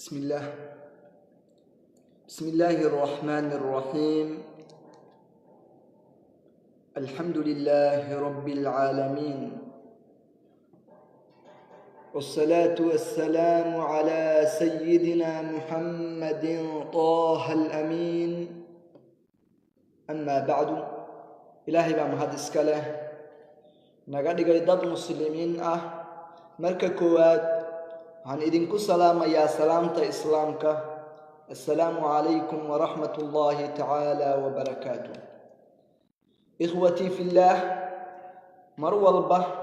بسم الله بسم الله الرحمن الرحيم. الحمد لله رب العالمين، والصلاة والسلام على سيدنا محمد طه الأمين. أما بعد، إلهي بمهد إسكاله نقدر ضد مسلمين مركا كواد عن إذنكو سلام يا سلامة إسلامك. السلام عليكم ورحمة الله تعالى وبركاته. إخوتي في الله، مروا البحر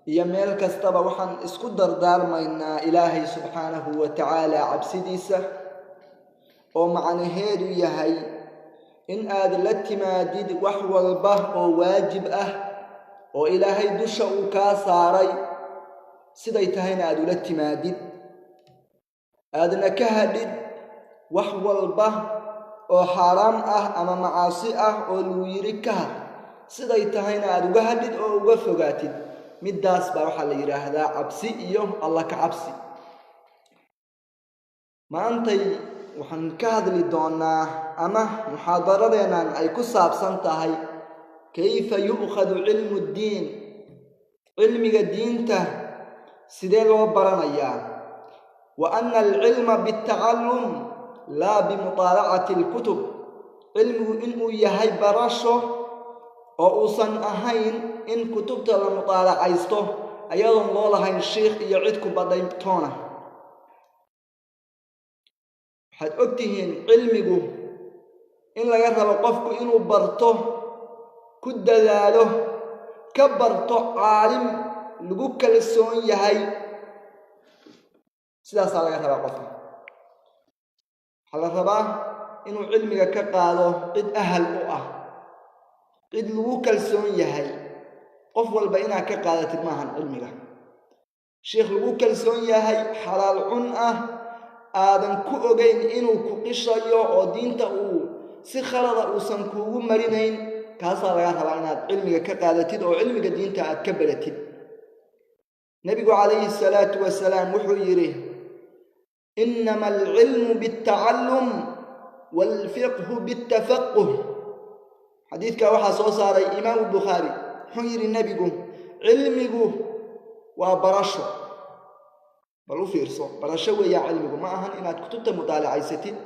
يميل كستبا وحن اسكدر دار مينا إلهي سبحانه وتعالى عبسديسة ومعنى هيدو يهي إن آدلت ما ديد وحو البحر واجب وإلهي دشأ كاساري siday tahayna aad ula timaadid, aadna ka hadhid wax walba oo xaraam ama macaasi oo lagu yiri ka had, siday tahayna aad uga hadhid oo uga fogaatid. midaas baa waxa la yiraahdaa cabsi iyo Allah ka cabsi. maantay waxaan ka hadli doonaa ama muhaadaradeena ay ku saabsan tahay kayfa yu'khadhu ilmu ad-diin, ilmiga diinta sidee loo baranayaa, wa anna al-ilma bit-ta'allum la bi-mutala'ati al-kutub, ilmigu inuu yahay barasho oo uusan ahayn in kutubta la mutala'aysto ayadoon loo lahayn sheekh iyo cid ku baday toona. waxaad ogtihiin cilmigu in laga rabo qofku inuu barto, ku dadaalo, ka barto caalim lagu kalsoon yahay, sidaasaa laga rabaa qofka. waxaa la rabaa inuu cilmiga ka qaado cid ahal u cid lagu kalsoon yahay. qof walba inaad ka qaadatid maahan cilmiga sheekh lagu kalsoon yahay, xalaal cun aadan ku ogeyn inuu ku qishayo oo diinta uu si khalada uusan kuugu marinayn, kaasaa laga rabaa inaad cilmiga ka qaadatid oo cilmiga diinta aad ka baratid. نبي عليه الصلاة والسلام وحيره إنما العلم بالتعلم والفقه بالتفقه. حديث كواحد صار إمام البخاري حير النبي علمه وبرشه بلو فيرسو برشه ويا علمه ما أهن إن كتبت مطالعة ستين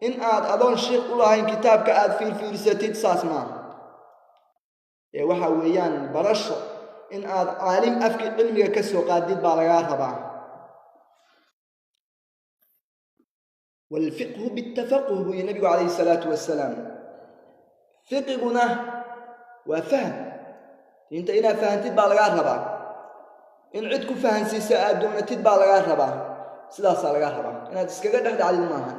إن أظن شيء الله إن كتاب كأد في ستين ساسما وحويان برشه in aad caalim afki cilmiga ka soo qaadid baa laga rabaa. wal fiqhu bit tafaqquh ya nabi alayhi salatu wassalam, fiqhuna wa fahm, inta ina fahantid baa laga rabaa, in cid ku fahansiisa aad doonatid baa laga rabaa. sidaas laga rabaa inaad iskaga dhaxdhacdid maaha.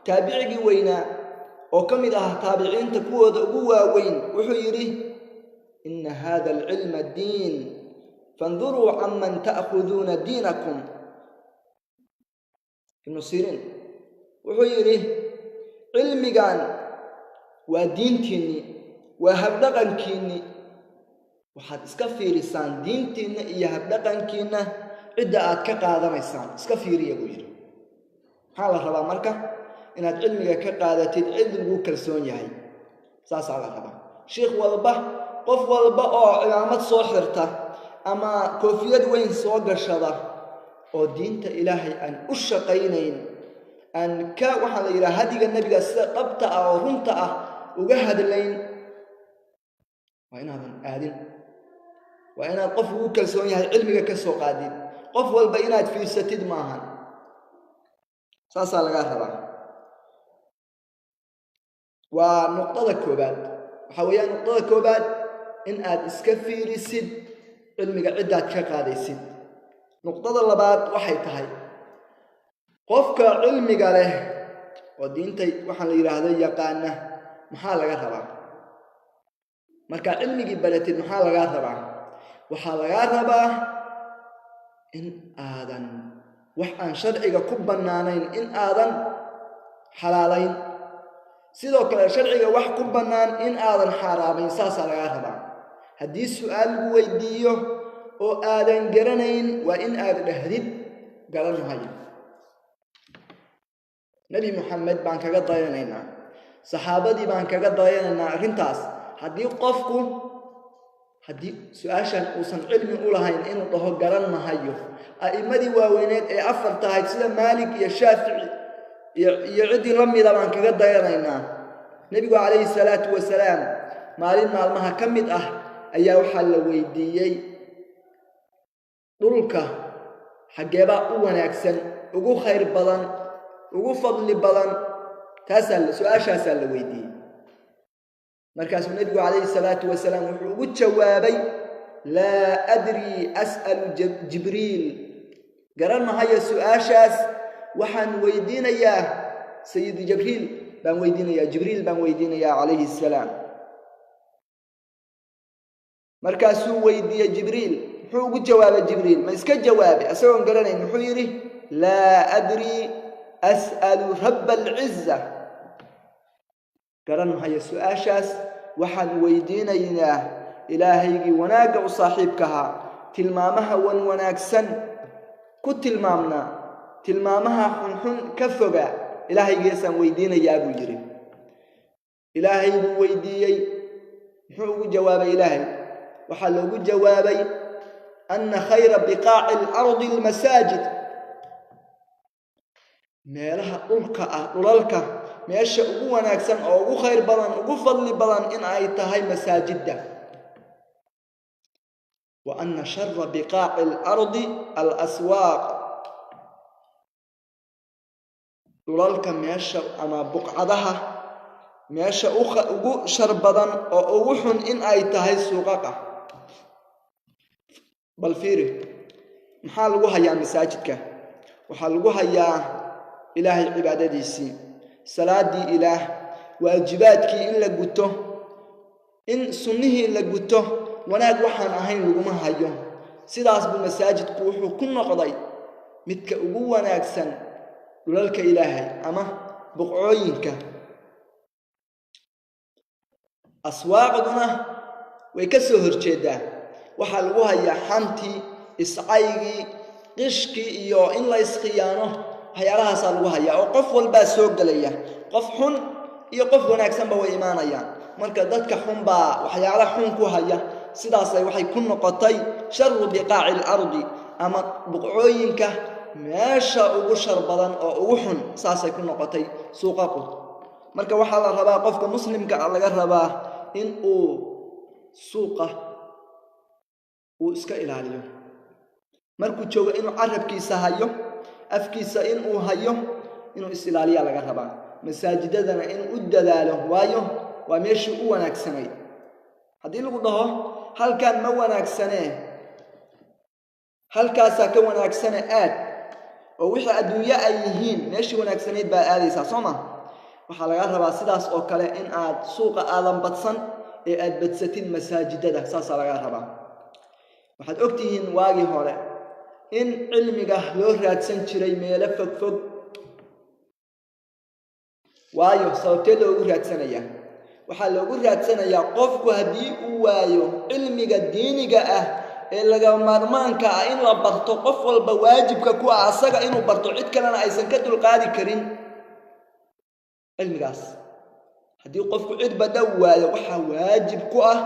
taabiciigi weyna oo kamid taabiciinta kuwooda ugu waaweyn wuxuu yiri إن هذا العلم الدين فانظروا عمن تأخذون دينكم. ابن سيرين وحيره علمي كان ودينتني وهبدقن كيني وحد اسكفي لسان دينتني يهبدقن كينا عدة كقادة ميسان اسكفيري يا بوير. حالا ربا مركا إن علمي كقادة تدعي وكرسون يهي ساس على ربا شيخ والبه qof walba oo cilaamad soo xirta ama koofiyad weyn soo gashada oo diinta ilaahay aan u shaqaynayn, aan ka waxa la yiraahdaa hadiga nabiga sida dhabta oo runta uga hadlayn, waa inaadan aadin, waa inaad qof ugu kalsoon yahay cilmiga ka soo qaadid. qof walba inaad fiirsatid maahan, saasaa laga rabaa. waa nuqtada koobaad. waxa weeyaan nuqtada koobaad in aad iska fiirisid cilmiga cidaad ka qaadaysid. nuqtada labaad waxay tahay qofka cilmiga leh oo diinta waxa la yiraahdo yaqaana maxaa laga rabaa. marka cilmigi baratid maxaa laga rabaa? waxaa laga rabaa in aadan wax aan sharciga ku banaanayn in aadan xalaalayn, sidoo kale sharciga wax ku banaan in aadan xaraamayn. saasaa laga rabaa. haddii su'aal lagu weydiiyo oo aadan garanayn waa in aad dhahdid garan maayo. nabi muxamed baan kaga dayanaynaa saxaabadii baan kaga dayanaynaa arrintaas haddii su-aashan uusan cilmi u lahayn inuu dhaho garan mahayo a'immadii waaweyneed ee afarta ahayd sida maalik iyo shaafici iyo ciddii la mida baan kaga dayanaynaa nebigu calayhi salaatu wasalaam maalin maalmaha ka mid ah ayaa waxaa la weydiiyey dhulka xaggeebaa u wanaagsan ugu khayr badan ugu fadli badan su-aashaasaa la weydiiyey markaasuu nebigu calayhi salaatu wasalaam wuxuu ugu jawaabay laa adrii as'alu jibriil garan mahayo su-aashaas waxaan weydiinayaa sayidi jibriil baan weydiinayaa calayhi salaam markaasuu weydiiyey jibriil muxuu ugu jawaabay jibriil ma iska jawaabay isagoon garanayn muxuu yidhi laa adrii as'alu rabba alciza garan mahayo su-aashaas waxaan weydiinaynaa ilaahaygii wanaagga u saaxiibkahaa tilmaamaha wanaagsan ku tilmaamnaa tilmaamaha xunxun ka foga ilaahaygiisaan weydiinayaa buu yidhi ilaahay buu weydiiyey muxuu ugu jawaabay ilaahay waxaa loogu jawaabay anna khayra biqaaci alardi almasaajid meelaha dhulka ah dhulalka meesha ugu wanaagsan oo ugu khayr badan ugu fadli badan in ay tahay masaajidda wa anna shara biqaaci alardi alaswaaq dhulalka meesha ama buqcadaha meesha ugu shar badan oo ugu xun in ay tahay suuqaqa bal fiiri maxaa lagu hayaa masaajidka waxaa lagu hayaa ilaahay cibaadadiisii salaadii ilaah waajibaadkii in la guto in sunnihii la guto wanaag waxaan ahayn laguma hayo sidaas buu masaajidku wuxuu ku noqday midka ugu wanaagsan dhulalka ilaahay ama buqcooyinka aswaaqduna way ka soo horjeedaa waxaa lagu hayaa xantii iscaygii qishkii iyo in la iskhiyaano waxyaalahaasaa lagu hayaa oo qof walbaa soo gelaya qof xun iyo qof wanaagsanba way imaanayaan marka dadka xun baa waxyaala xun ku haya sidaasay waxay ku noqotay sharu biqaaci alardi ama buqcooyinka meesha ugu shar badan oo ugu xun saasay ku noqotay suuqaqu marka waxaa la rabaa qofka muslimka ah laga rabaa in uu suuqa uu iska ilaaliyo markuu joogo inuu carabkiisa hayo afkiisa inuu hayo inuu is-ilaaliyaa laga rabaa masaajidadana inuu u dadaalo waayo waa meeshii u wanaagsanayd haddii lagu dhaho halkan ma wanaagsanee halkaasaa ka wanaagsane aad oo wixii adduunyo ay yihiin meeshii wanaagsanayd baa aadaysaa soo ma waxaa laga rabaa sidaas oo kale in aad suuqa aadan badsan ee aad badsatid masaajidada saasaa laga rabaa waxaad ogtihiin waagii hore in cilmiga loo raadsan jiray meelo fogfog waayo sababtee loogu raadsanayaa waxaa loogu raadsanayaa qofku haddii uu waayo cilmiga diiniga ah ee laga maarmaanka ah in la barto qof walba waajibka ku ah asaga inuu barto cid kalena aysan ka dulqaadi karin cilmigaas haddii qofku cid badhow waayo waxaa waajib ku ah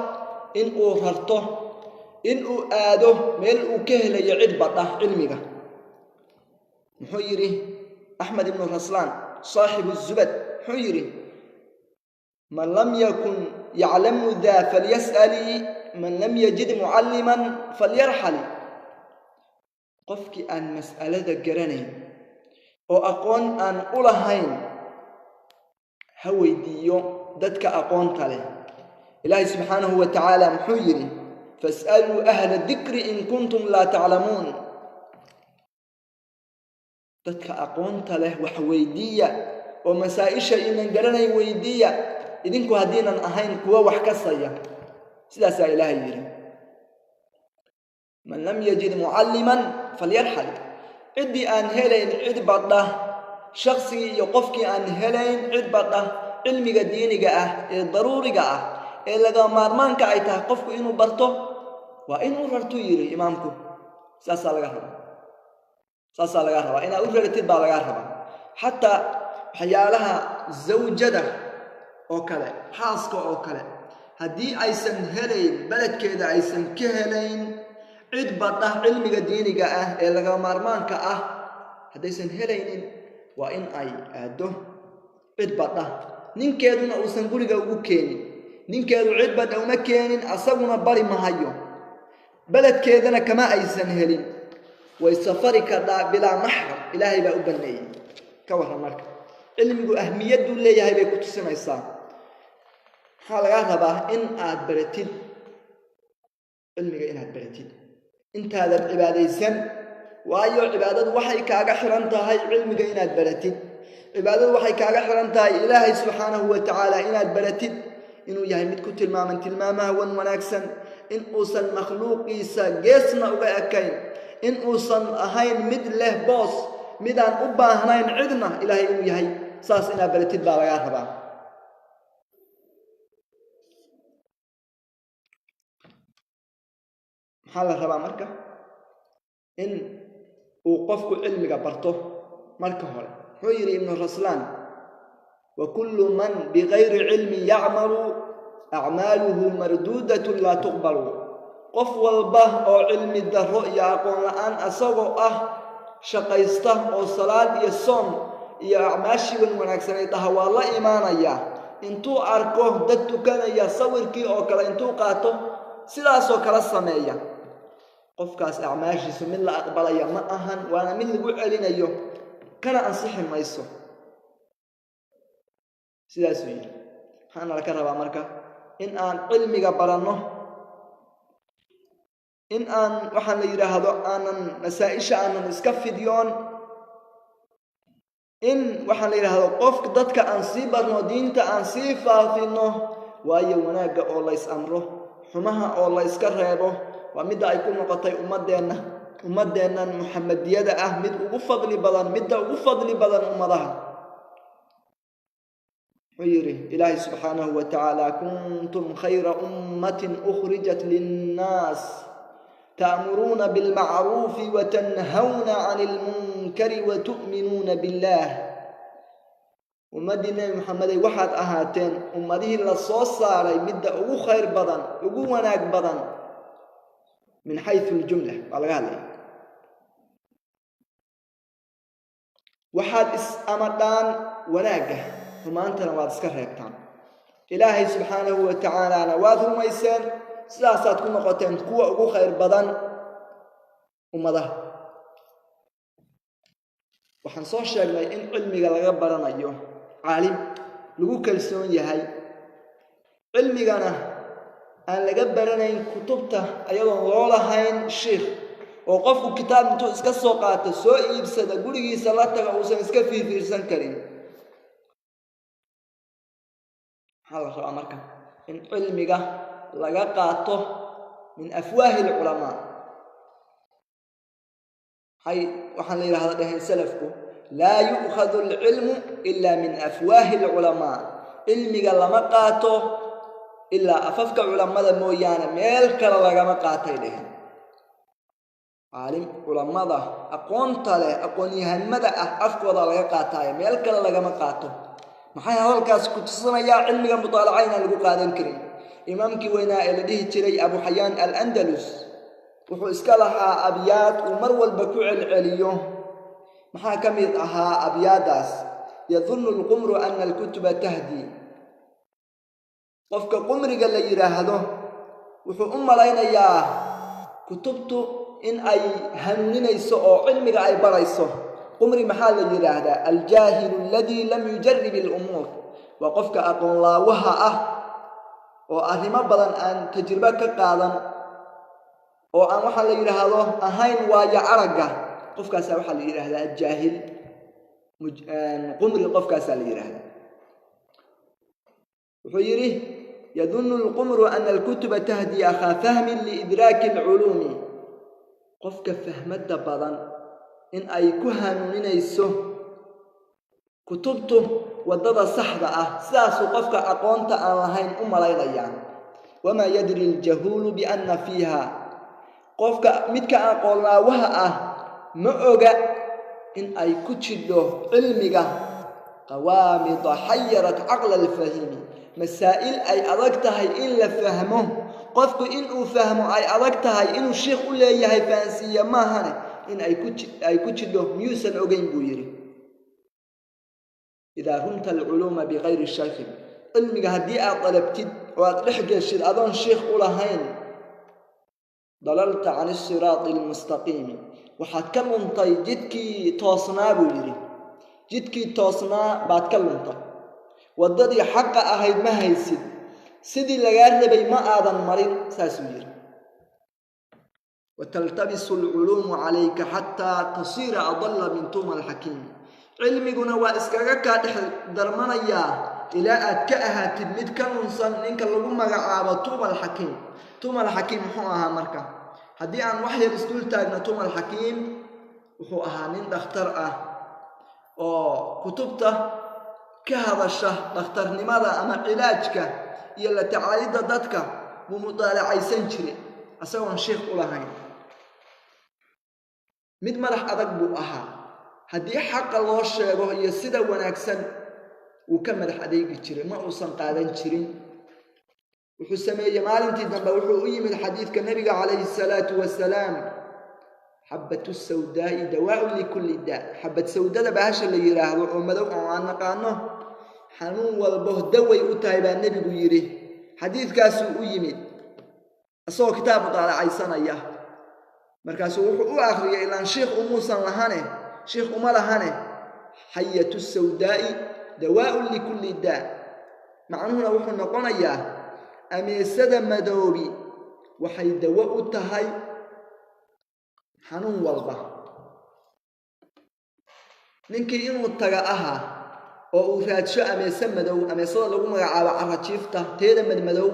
in uu rarto in uu aado meel uu ka helayo cid badha cilmiga muxuu yidhi axmed ibnu raslaan saaxibu zubad muxuu yidhi man lam yakun yaclamu daa falyas'alii man lam yajid mucalliman falyarxali qofkii aan mas'alada garanayn oo aqoon aan u lahayn ha weydiiyo dadka aqoonta leh ilaahay subxaanahu wa tacaala muxuu yidhi fas'aluu ahla dikri in kuntum laa taclamuun dadka aqoonta leh wax weydiiya oo masaa-isha inan garanayn weydiiya idinku haddiinan ahayn kuwa wax kasaya sidaasaa ilaahay yidhi man lam yajid mucalliman falyarxal ciddii aan helayn cid badha shaqsigii iyo qofkii aan helayn cid badha cilmiga diiniga ah ee daruuriga ah ee laga maarmaanka ay tahay qofku inuu barto waa inuu rartuu yidhi imaamku saasaa laga rabaa inaad u raratid baa lagaa rabaa xataa waxyaalaha zawjada oo kale xaaska oo kale haddii aysan helayn beledkeeda aysan ka helayn cid bada cilmiga diiniga ah ee laga maarmaanka ah haddaysan helaynin waa in ay aado cid bada ninkeeduna uusan guriga ugu keenin ninkeedu cid bada uma keenin asaguna bari mahayo beledkeedana kama aysan helin way safari kartaa bilaa maxram ilaahay baa u baneeyay ka waran marka cilmigu ahmiyadu leeyahay bay ku tusinaysaa waxaa laga rabaa in aad baratid cilmiga inaad baratid intaadan cibaadaysan waayo cibaadadu waxay kaaga xiran tahay cilmiga inaad baratid cibaadadu waxay kaaga xiran tahay ilaahay subxaanahu wa tacaala inaad baratid inuu yahay mid ku tilmaaman tilmaamaha wan wanaagsan in uusan makhluuqiisa geesna uga ekayn in uusan ahayn mid leh boos midaan u baahnayn cidna ilaahay inuu yahay saas inaad baratid baa laga rabaa maxaa la rabaa marka in uu qofku cilmiga barto marka hore wuxuu yidhi ibnu raslaan wa kullu man bigayri cilmin yacmalu acmaaluhu marduudatun laa tuqbalu qof walba oo cilmi darro iyo aqoon la-aan asagoo ah shaqaysta oo salaad iyo soom iyo acmaashii wan wanaagsan ay dhaha waa la imaanaya intuu arko dad tukanaya sawirkii oo kale intuu qaato sidaasoo kala sameeya qofkaas acmaashiisu mid la aqbalaya ma ahan waana mid lagu celinayo kana ansixi mayso sidaasuu yidhi waxaana laga rabaa marka in aan cilmiga baranno in aan waxaan la yidhaahdo aanan masaa-isha aanan iska fidyoon in waxaan la yidhaahdo qofka dadka aan sii barno diinta aan sii faafino waayo wanaagga oo lays amro xumaha oo la yska reebo waa midda ay ku noqotay ummadeennan muxamadiyada ah mid ugu fadli badan midda ugu fadli badan ummadaha wuxuu yidhi ilaahay subxaanahu wa tacaala kuntum khayra ummatin ukhrijat linnaas ta'muruuna bilmacruufi watanhawna cani ilmunkari watu'minuuna billaah ummaddii nebi maxamedey waxaad ahaateen ummadihii la soo saaray midda ugu khayr badan ugu wanaag badan min xaysu aljumla baa laga hadlaya waxaad is-amadhaan wanaagga xumaantana waad iska reebtaan ilaahay subxaanahu wa tacaalana waad rumayseen sidaasaad ku noqoteen kuwa ugu khayr badan ummadaha waxaan soo sheegnay in cilmiga laga baranayo caalim lagu kalsoon yahay cilmigana aan laga baranayn kutubta ayadoon loo lahayn shiikh oo qofku kitaab intuu iska soo qaato soo iibsada gurigiisa la taga uusan iska fiirfiirsan karin maxaa la rabaa marka in cilmiga laga qaato min afwaahi alculamaa waxaan la yidhahdaa dhaheen salafku laa yu'khadu alcilmu ila min afwaahi alculamaa cilmiga lama qaato ilaa afafka culammada mooyaane meel kale lagama qaatay dheheen caalim culammada aqoonta leh aqoon-yahanimada ah afkooda laga qaataayo meel kale lagama qaato maxay hadalkaas ku tusinayaa cilmiga mutaalaca inaan lagu qaadan karin imaamkii weynaa ee la dhihi jiray abu xayaan al-andalus wuxuu iska lahaa abyaad uu mar walba ku celceliyo maxaa ka mid ahaa abyaadaas yadunnu alqumru ana alkutuba tahdi qofka qumriga la yidhaahdo wuxuu u malaynayaa kutubtu in ay hanuuninayso oo cilmiga ay barayso qumri maxaa la yidhaahdaa aljaahilu aladii lam yujarrib alumuur waa qofka aqoon laawaha ah oo arrimo badan aan tajribo ka qaadan oo aan waxaa la yidhaahdo ahayn waayo aragga qofkaasaa waxaa la yidhaahdaa jaahil qumri qofkaasaa la yidhaahdaa wuxuu yidhi yadunnu alqumru ana alkutuba tahdi akhaa fahmin liidraaki alculuumi qofka fahmadda badan in ay ku hanuuninayso kutubtu waddada saxda ah sidaasuu qofka aqoonta aan lahayn u malaynayaa wamaa yadri aljahuulu bianna fiiha qofka midka aqoon laawaha ah ma oga in ay ku jidho cilmiga qawaamid hayyarat aql al-fahim masaa'il ay adag tahay in la fahmo qofku in uu fahmo ay adag tahay inuu sheekh u leeyahay fahansiya maahane in ay ku jidho miyuusan ogeyn buu yiri idaa rumta al-uluma bighayri shaykh ilmiga haddii aad dalabtid oo aad dhex geshid adoon sheekh u lahayn dalalta can as-siraati al-mustaqiim waxaad ka luntay jidkii toosnaa buu yiri jidkii toosnaa baad ka luntay wadadii xaqa ahayd ma haysid sidii lagaa rabay ma aadan marin saasuu yiri wataltabisu al-ulumu calayka xataa tasiira adalla min tuma al-xakiim cilmiguna waa iskaga kaa dhex darmanayaa ilaa aad ka ahaatid mid ka lunsan ninka lagu magacaabo tuma al-xakiim tuma al-xakiim muxuu ahaa marka haddii aan wax yar isdul taagno tuma al-xakiim wuxuu ahaa nin dhakhtar ah oo kutubta ka hadasha dhakhtarnimada ama cilaajka iyo la tacaalidda dadka buu mutaalacaysan jiray asagoon sheekh u lahayn mid madax adag buu ahaa haddii xaqa loo sheego iyo sida wanaagsan wuu ka madax adeegi jiray ma uusan qaadan jirin wuxuu sameeyey maalintii dambe wuxuu u yimid xadiidka nabiga calayhi salaatu wasalaam xabatu sawdaa'i dawaa'un likulli daa xabad sawdada bahasha la yiraahdo oo madow oo aan naqaano xanuun walba daway u tahay baa nabigu yiri xadiidkaasuu u yimid asoo kitaab mutaalacaysanaya markaasuu wuxuu u akhriyay ilaan sheekh umuusan lahane sheekh uma lahane xayatu sawdaa'i dawaa'un likulli daa macnuhuna wuxuu noqonayaa ameesada madoobi waxay dawo u tahay xanuun walba ninkii inuu taga ahaa oo uu raadsho ameesa madow ameesada lagu magacaabo carajiifta teeda madmadow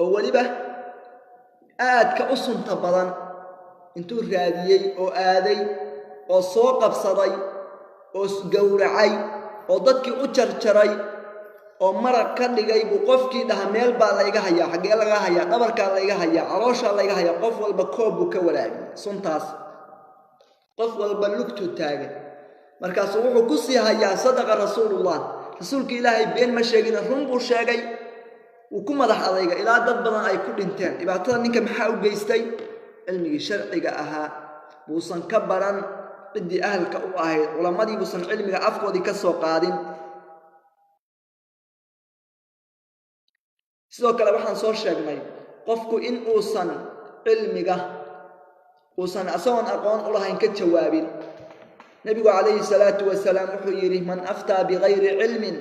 oo waliba aadka u sunta badan intuu raadiyey oo aaday oo soo qabsaday oo gowracay oo dadkii u jarjaray oo maraq ka dhigay buu qofkii dhaha meel baa layga hayaa xagee laga hayaa dhabarkaa layga hayaa calooshaa layga hayaa qof walba koob buu ka walaagay suntaas qof walba lugtu taagan markaasuu wuxuu ku sii hayaa sadaqa rasuulullah rasuulka ilaahay been ma sheegin run buu sheegay wuu ku madax adayga ilaa dad badan ay ku dhinteen dhibaatada ninka maxaa u geystay cilmigii sharciga ahaa buusan ka baran ciddii ahalka u ahayd culamadii buusan cilmiga afkoodii ka soo qaadin sidoo kale waxaan soo sheegnay qofku in uusan cilmiga uusan asagoon aqoon u lahayn ka jawaabin nabigu calayhi salaatu wasalaam wuxuu yidhi man aftaa bigayri cilmin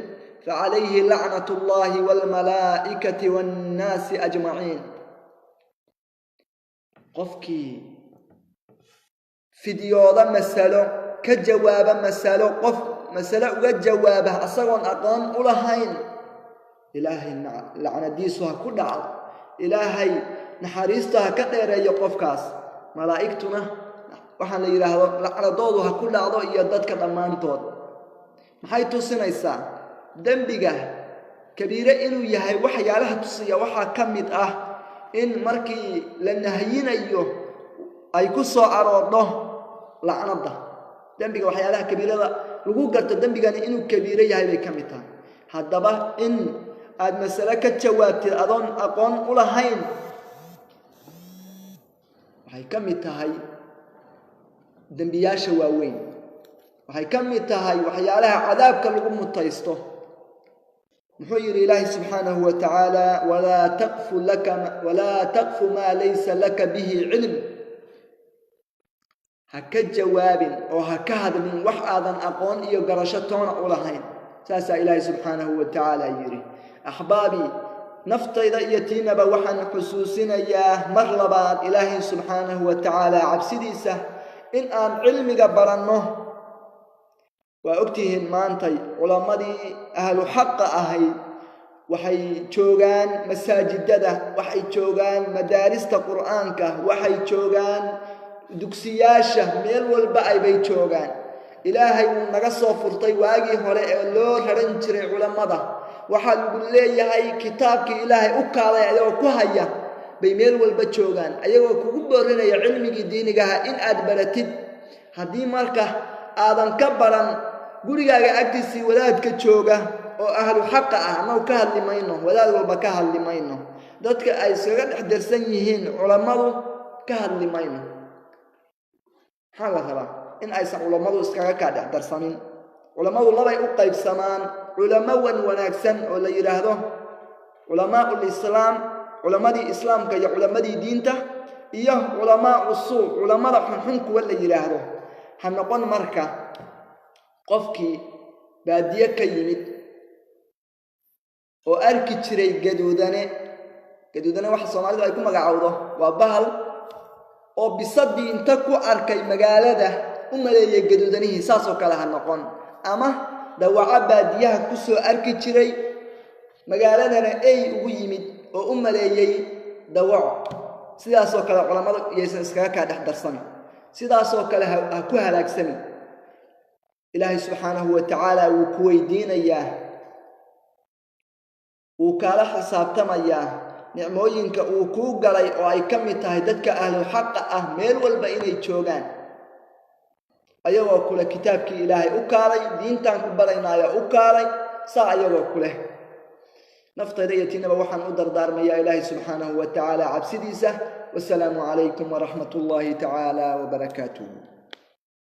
facalayhi lacnatu llahi waalmalaa'ikati waannaasi ajmaciin qofkii fidyooda masalo ka jawaaba masalo qof masalo uga jawaaba asagoon aqoon u lahayn ilaahay lacnadiisu ha ku dhacdo ilaahay naxariista ha ka dheereeyo qofkaas malaa'igtuna waxaan la yidhaahdo lacnadoodu ha ku dhacdo iyo dadka dhammaantood maxay tusinaysaa dembiga kabiire inuu yahay waxyaalaha tusiya waxaa ka mid ah in markii la nahyinayo ay ku soo aroodho lacnada dembiga waxyaalaha kabiirada lagu garto dembigani inuu kabiire yahay bay ka mid tahay haddaba in aad masale ka jawaabtid adoon aqoon u lahayn waxay ka mid tahay dembiyaasha waaweyn waxay ka mid tahay waxyaalaha cadaabka lagu mutaysto muxuu yidhi ilaahi subxaanahu wa tacaala walaa taqfu maa laysa laka bihi cilm ha ka jawaabin oo ha ka hadlin wax aadan aqoon iyo garasho toona u lahayn saasaa ilaahi subxaanahu wa tacaala yidhi axbaabii naftayda iyo tiinaba waxaan xusuusinayaa mar labaad ilaahay subxaanahu wa tacaala cabsidiisa in aan cilmiga baranno waa ogtihiin maantay culammadii ahlu xaqa ahayd waxay joogaan masaajidada waxay joogaan madaarista qur'aanka waxay joogaan dugsiyaasha meel walba aybay joogaan ilaahay wuu naga soo furtay waagii hore ee loo raran jiray culammada waxaa lagu leeyahay kitaabkii ilaahay u kaalay ayagoo ku haya bay meel walba joogaan ayagoo kugu boorinaya cilmigii diinigaha in aad baratid haddii marka aadan ka baran gurigaaga agtiisii wadaadka jooga oo ahlu xaqa ah ama ka hadli mayno wadaad walba ka hadli mayno dadka ay iskaga dhexdarsan yihiin culimadu ka hadli mayno maxaa la rabaa in aysan culimadu iskaga ka dhexdarsanin culimadu labay u qaybsamaan culamo wanaagsan oo la yiraahdo culamaa'ul islaam culamadii islaamka iyo culamadii diinta iyo culamaa usul culamada xun kuwa la yiraahdo ha noqon marka qofkii baadiye ka yimid oo arki jiray gaduudane waxa Soomaalidu ay ku magacaawdo waa bahal oo bisadii inta ku arkay magaalada u maleeyay gaduudanihi saas oo kale ha noqon ama dawaca baadiyaha ku soo arki jiray magaaladana ay ugu yimid oo u maleeyay dawac sidaas oo kale culimadu iyaysan iskaga ka dhexdarsan sidaas oo kale ha ku halaagsan ilaahay subhanahu wa ta'ala wuu ku weydiinayaa wuu kala xisaabtamayaa nicmooyinka uu ku galay oo ay ka mid tahay dadka ahlu xaq ah meel walba inay joogaan ayagoo kula kitaabkii ilaahay u kaalay diintan ku baraynaya u kaalay saa ayagoo kule naftayda iyo tinaba waxaan u dardaarmayaa ilaahay subhanahu wa ta'ala cabsidiisa wassalaamu calaykum wa rahmatullahi ta'ala wa barakaatuh